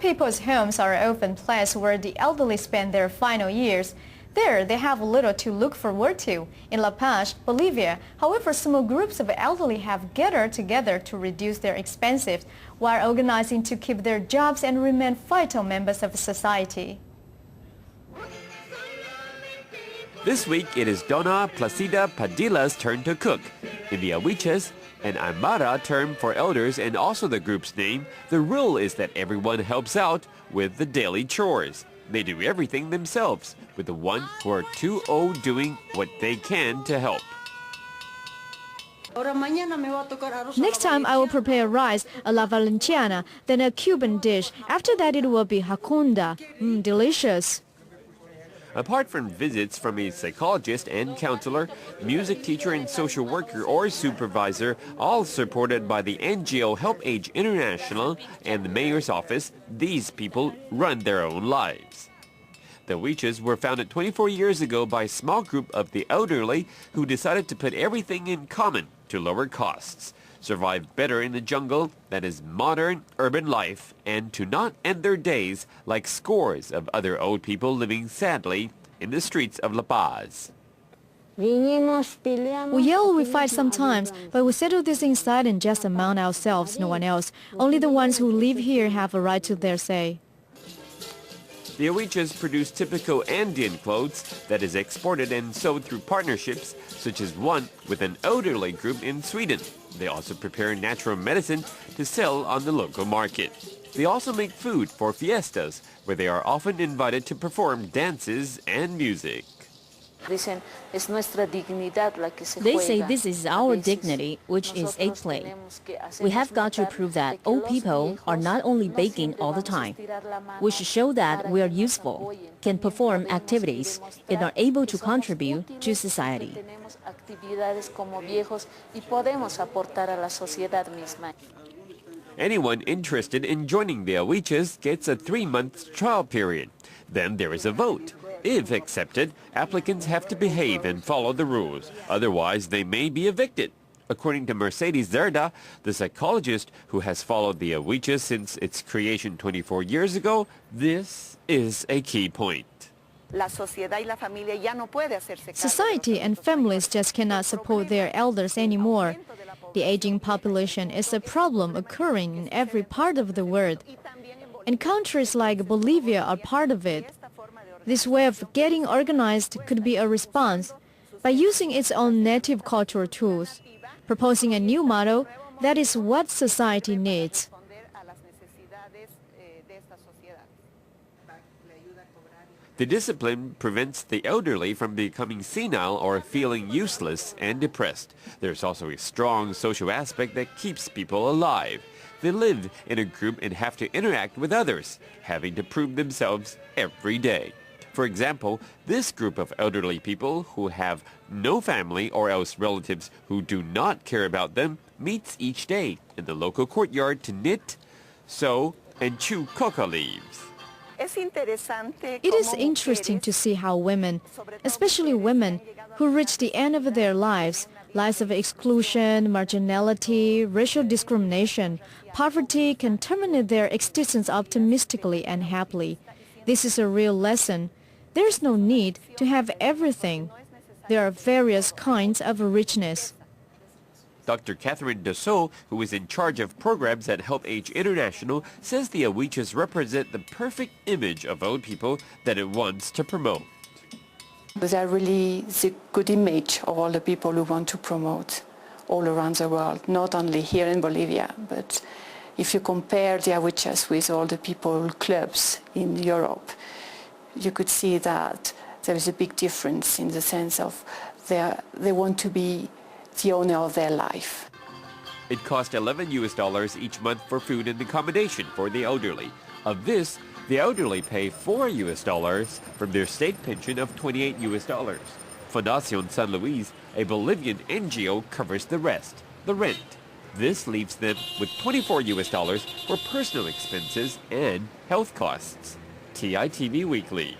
people's homes are often places where the elderly spend their final years. There, they have little to look forward to. In La Paz, Bolivia, however, small groups of elderly have gathered together to reduce their expenses while organizing to keep their jobs and remain vital members of society. This week, it is Donna Placida Padilla's turn to cook. In the Awiches, an Aymara term for elders and also the group's name, the rule is that everyone helps out with the daily chores. They do everything themselves, with the one who are too old doing what they can to help. Next time I will prepare rice a la Valenciana, then a Cuban dish. After that it will be Hakonda. Delicious. Apart from visits from a psychologist and counselor, music teacher and social worker or supervisor, all supported by the NGO Help Age International and the mayor's office, these people run their own lives. The Wiches were founded 24 years ago by a small group of the elderly who decided to put everything in common to lower costs, survive better in the jungle that is modern urban life, and to not end their days like scores of other old people living sadly in the streets of La Paz. We yell, we fight sometimes, but we settle this inside and just among ourselves, no one else. Only the ones who live here have a right to their say. The Awiches produce typical Andean clothes that is exported and sold through partnerships, such as one with an elderly group in Sweden. They also prepare natural medicine to sell on the local market. They also make food for fiestas, where they are often invited to perform dances and music. They say this is our dignity, which is a play. We have got to prove that old people are not only baking all the time. We should show that we are useful, can perform activities, and are able to contribute to society. Anyone interested in joining the Awiches gets a 3-month trial period. Then there is a vote. If accepted, applicants have to behave and follow the rules. Otherwise, they may be evicted. According to Mercedes Zerda, the psychologist who has followed the Awiches since its creation 24 years ago, this is a key point. Society and families just cannot support their elders anymore. The aging population is a problem occurring in every part of the world, and countries like Bolivia are part of it. This way of getting organized could be a response by using its own native cultural tools, proposing a new model that is what society needs. The discipline prevents the elderly from becoming senile or feeling useless and depressed. There's also a strong social aspect that keeps people alive. They live in a group and have to interact with others, having to prove themselves every day. For example, this group of elderly people who have no family or else relatives who do not care about them meets each day in the local courtyard to knit, sew, and chew coca leaves. It is interesting to see how women, especially women who reach the end of their lives of exclusion, marginality, racial discrimination, poverty, can terminate their existence optimistically and happily. This is a real lesson. There is no need to have everything. There are various kinds of richness. Dr. Catherine Dussault, who is in charge of programs at Help Age International, says the Awiches represent the perfect image of old people that it wants to promote. They are really the good image of all the people who want to promote all around the world, not only here in Bolivia, but if you compare the Awiches with all the people clubs in Europe, you could see that there is a big difference in the sense of they want to be the owner of their life. It costs $11 each month for food and accommodation for the elderly. Of this, the elderly pay $4 from their state pension of $28. Fundación San Luis, a Bolivian NGO, covers the rest, the rent. This leaves them with $24 for personal expenses and health costs. TITV Weekly.